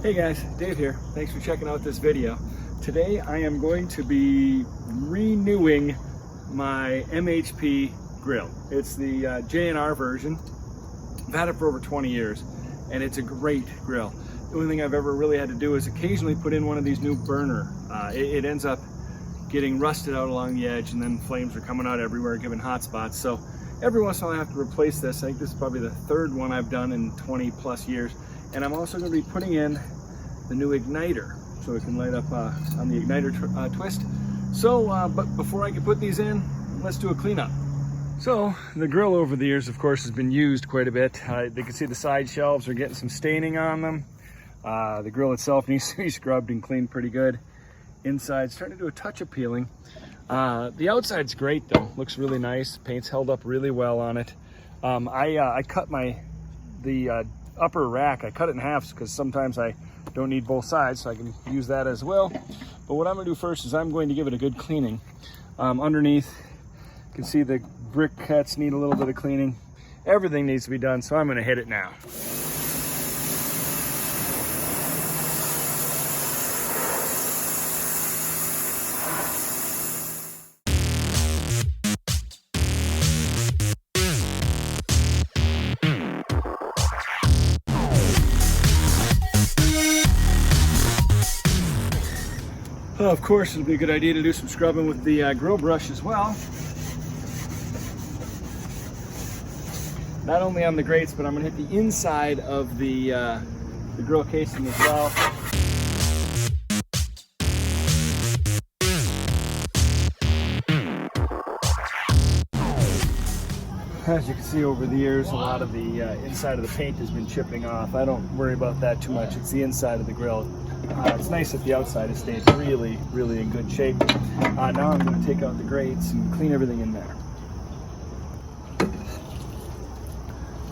Hey guys, Dave here. Thanks for checking out this video. Today I am going to be renewing my MHP grill. It's the JNR version. I've had it for over 20 years and it's a great grill. The only thing I've ever really had to do is occasionally put in one of these new burner. It ends up getting rusted out along the edge and then flames are coming out everywhere, giving hot spots. So every once in a while I have to replace this. I think this is probably the third one I've done in 20 plus years. And I'm also going to be putting in the new Ignitor so it can light up on the Ignitor twist. So, but before I can put these in, let's do a cleanup. So the grill over the years, of course, has been used quite a bit. They can see the side shelves are getting some staining on them. The grill itself needs to be scrubbed and cleaned pretty good. Inside's starting to do a touch of peeling. The outside's great though, looks really nice. Paint's held up really well on it. I cut the upper rack, I cut it in half because sometimes I don't need both sides, so I can use that as well. But what I'm going to do first is I'm going to give it a good cleaning. Underneath, you can see the briquettes need a little bit of cleaning. Everything needs to be done, so I'm going to hit it now. Well, of course, it'll be a good idea to do some scrubbing with the grill brush as well. Not only on the grates, but I'm going to hit the inside of the grill casing as well. As you can see over the years, a lot of the inside of the paint has been chipping off. I don't worry about that too much. It's the inside of the grill. It's nice that the outside has stayed really, really in good shape. Now I'm going to take out the grates and clean everything in there.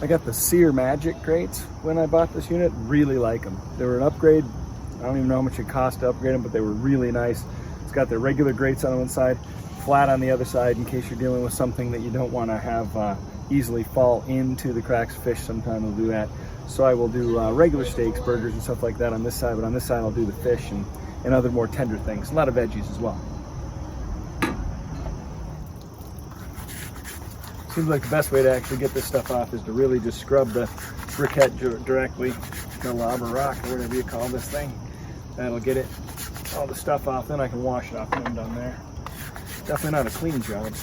I got the Sear Magic grates when I bought this unit. Really like them. They were an upgrade. I don't even know how much it cost to upgrade them, but they were really nice. It's got the regular grates on one side, flat on the other side in case you're dealing with something that you don't want to have easily fall into the cracks. Fish sometimes will do that. So I will do regular steaks, burgers, and stuff like that on this side, but on this side I'll do the fish and other more tender things. A lot of veggies as well. Seems like the best way to actually get this stuff off is to really just scrub the briquette directly, the lava rock or whatever you call this thing. That'll get it all the stuff off, then I can wash it off when I'm done there. Definitely not a clean job.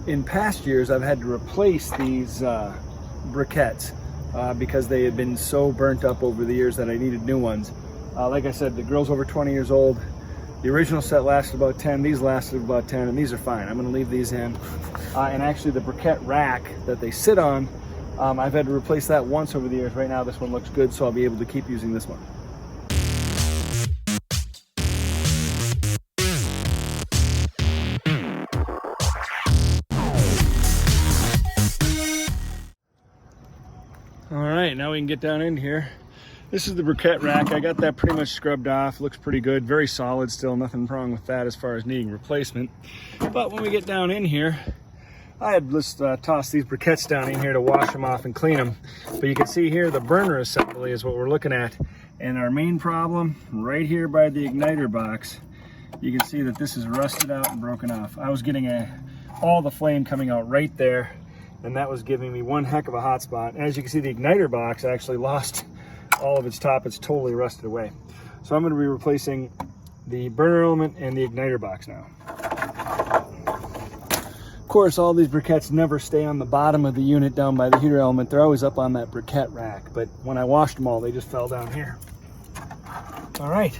In past years, I've had to replace these briquettes because they had been so burnt up over the years that I needed new ones. Like I said, the grill's over 20 years old. The original set lasted about 10, these lasted about 10, and these are fine. I'm gonna leave these in. And actually the briquette rack that they sit on, I've had to replace that once over the years. Right now this one looks good, so I'll be able to keep using this one. All right, now we can get down in here. This is the briquette rack. I got that pretty much scrubbed off. Looks pretty good, very solid still. Nothing wrong with that as far as needing replacement. But when we get down in here, I had just tossed these briquettes down in here to wash them off and clean them. But you can see here the burner assembly is what we're looking at. And our main problem right here by the igniter box, you can see that this is rusted out and broken off. I was getting all the flame coming out right there, and that was giving me one heck of a hot spot. As you can see, the igniter box actually lost all of its top. It's totally rusted away. So I'm going to be replacing the burner element and the igniter box now. Of course, all these briquettes never stay on the bottom of the unit down by the heater element. They're always up on that briquette rack, but when I washed them all, they just fell down here. All right.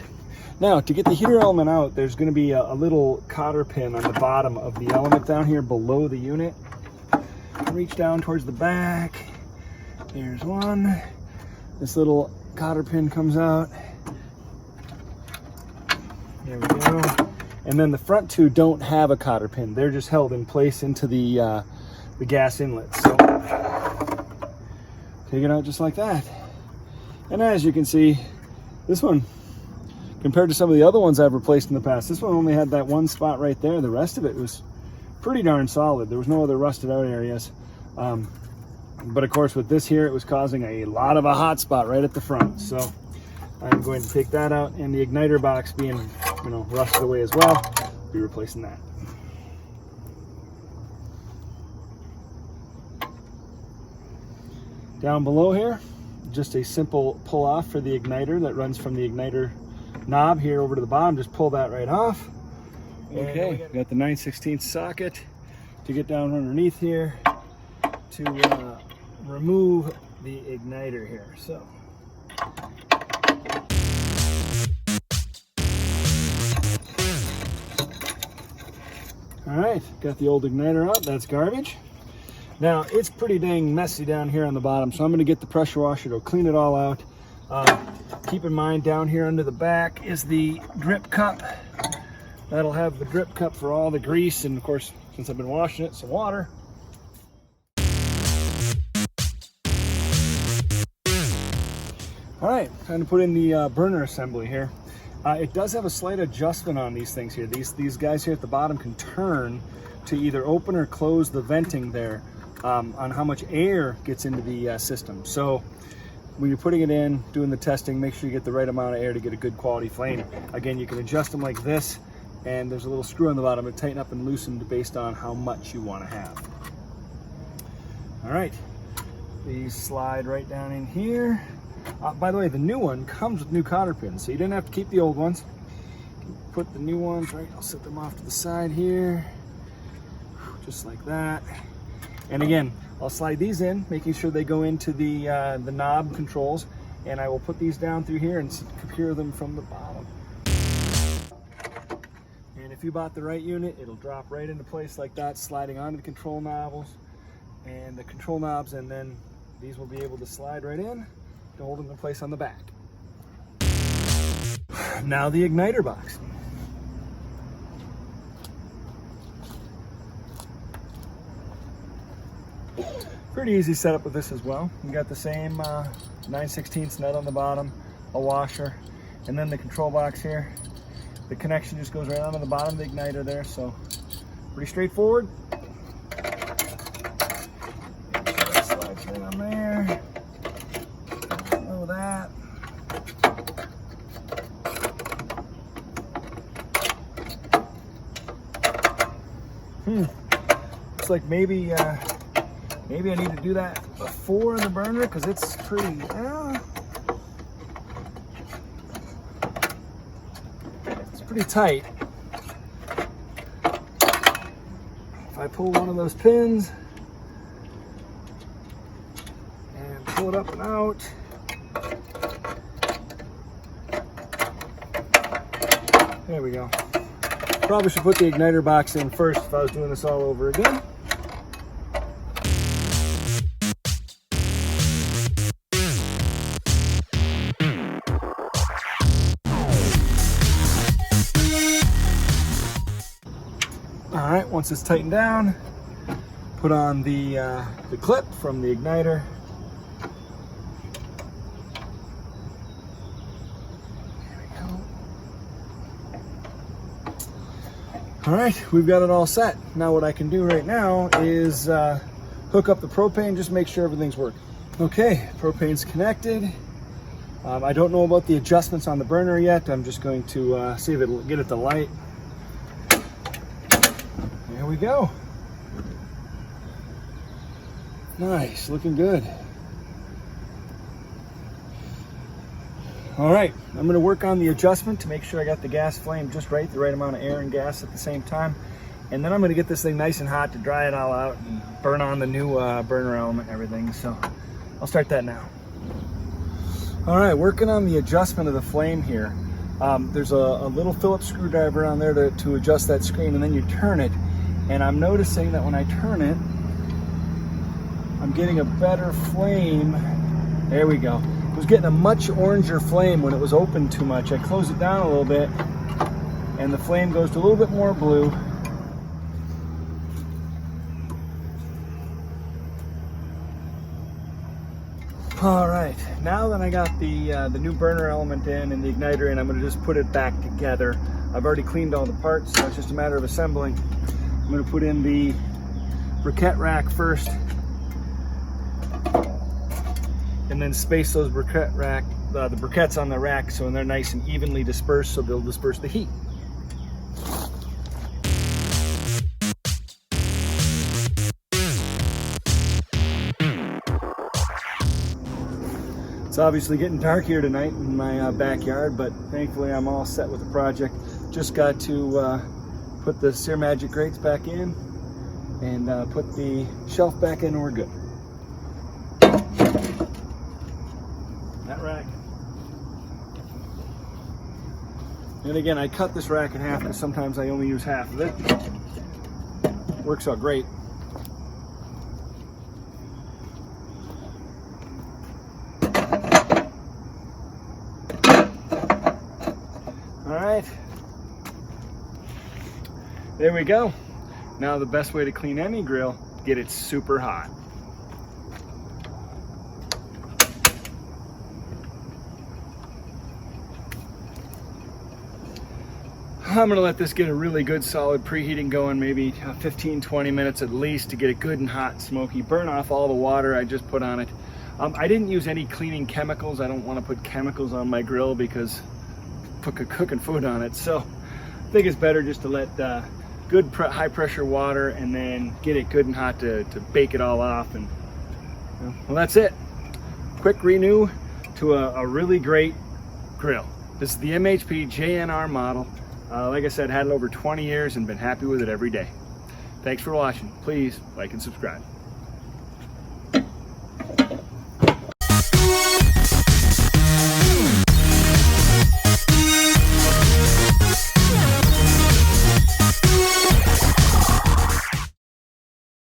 Now, to get the heater element out, there's going to be a little cotter pin on the bottom of the element down here below the unit. Reach down towards the back. There's one. This little cotter pin comes out. There we go. And then the front two don't have a cotter pin. They're just held in place into the gas inlet. So take it out just like that. And as you can see, this one, compared to some of the other ones I've replaced in the past, this one only had that one spot right there. The rest of it was pretty darn solid. There was no other rusted out areas. But of course with this here, it was causing a lot of a hot spot right at the front. So I'm going to take that out, and the igniter box being, you know, rusted away as well, be replacing that. Down below here, just a simple pull off for the igniter that runs from the igniter knob here over to the bottom. Just pull that right off. Okay, got the 9/16 socket to get down underneath here to remove the igniter here. So all right, got the old igniter out. That's garbage. Now it's pretty dang messy down here on the bottom, so I'm going to get the pressure washer to clean it all out. Keep in mind, down here under the back is the drip cup. That'll have the drip cup for all the grease, and of course, since I've been washing it, some water. All right, time to put in the burner assembly here. It does have a slight adjustment on these things here. These guys here at the bottom can turn to either open or close the venting there on how much air gets into the system. So when you're putting it in, doing the testing, make sure you get the right amount of air to get a good quality flame. Again, you can adjust them like this, and there's a little screw on the bottom to tighten up and loosen based on how much you want to have. All right, these slide right down in here. By the way, the new one comes with new cotter pins, so you didn't have to keep the old ones. Put the new ones right, I'll set them off to the side here, just like that. And again, I'll slide these in, making sure they go into the knob controls, and I will put these down through here and secure them from the bottom. And if you bought the right unit, it'll drop right into place like that, sliding onto the control knobs and the control knobs, and then these will be able to slide right in to hold them in place on the back. Now the igniter box. Pretty easy setup with this as well. You got the same 9/16 nut on the bottom, a washer, and then the control box here. The connection just goes right onto the bottom of the igniter there, so pretty straightforward. Slides right on there. Know that. Looks like maybe I need to do that before the burner, because it's pretty, it's pretty tight. If I pull one of those pins and pull it up and out, there we go. Probably should put the igniter box in first if I was doing this all over again. All right, once it's tightened down, put on the clip from the igniter. There we go. All right, we've got it all set. Now what I can do right now is hook up the propane, just make sure everything's working. Okay, propane's connected. I don't know about the adjustments on the burner yet. I'm just going to see if it'll get it to light. There we go. Nice, looking good. All right, I'm going to work on the adjustment to make sure I got the gas flame just right, the right amount of air and gas at the same time. And then I'm going to get this thing nice and hot to dry it all out and burn on the new burner element and everything. So I'll start that now. All right, working on the adjustment of the flame here. There's a little Phillips screwdriver on there to adjust that screen, and then you turn it. And I'm noticing that when I turn it, I'm getting a better flame. There we go. It was getting a much oranger flame when it was open too much. I close it down a little bit, and the flame goes to a little bit more blue. All right, now that I got the new burner element in and the igniter in, I'm going to just put it back together. I've already cleaned all the parts, so it's just a matter of assembling. I'm going to put in the briquette rack first. and then space those the briquettes on the rack so they're nice and evenly dispersed, so they'll disperse the heat. It's obviously getting dark here tonight in my backyard, but thankfully I'm all set with the project. Just got to put the Sear Magic grates back in and put the shelf back in, and we're good. That rack. And again, I cut this rack in half because sometimes I only use half of it. Works out great. All right, there we go. Now the best way to clean any grill, get it super hot. I'm gonna let this get a really good solid preheating going, maybe 15-20 minutes at least, to get it good and hot and smoky. Burn off all the water I just put on it. I didn't use any cleaning chemicals. I don't want to put chemicals on my grill because cooking food on it, so I think it's better just to let good high pressure water and then get it good and hot to bake it all off. And well, that's it. Quick renew to a really great grill. This is the MHP JNR model. Like I said, had it over 20 years and been happy with it every day. Thanks for watching. Please like and subscribe.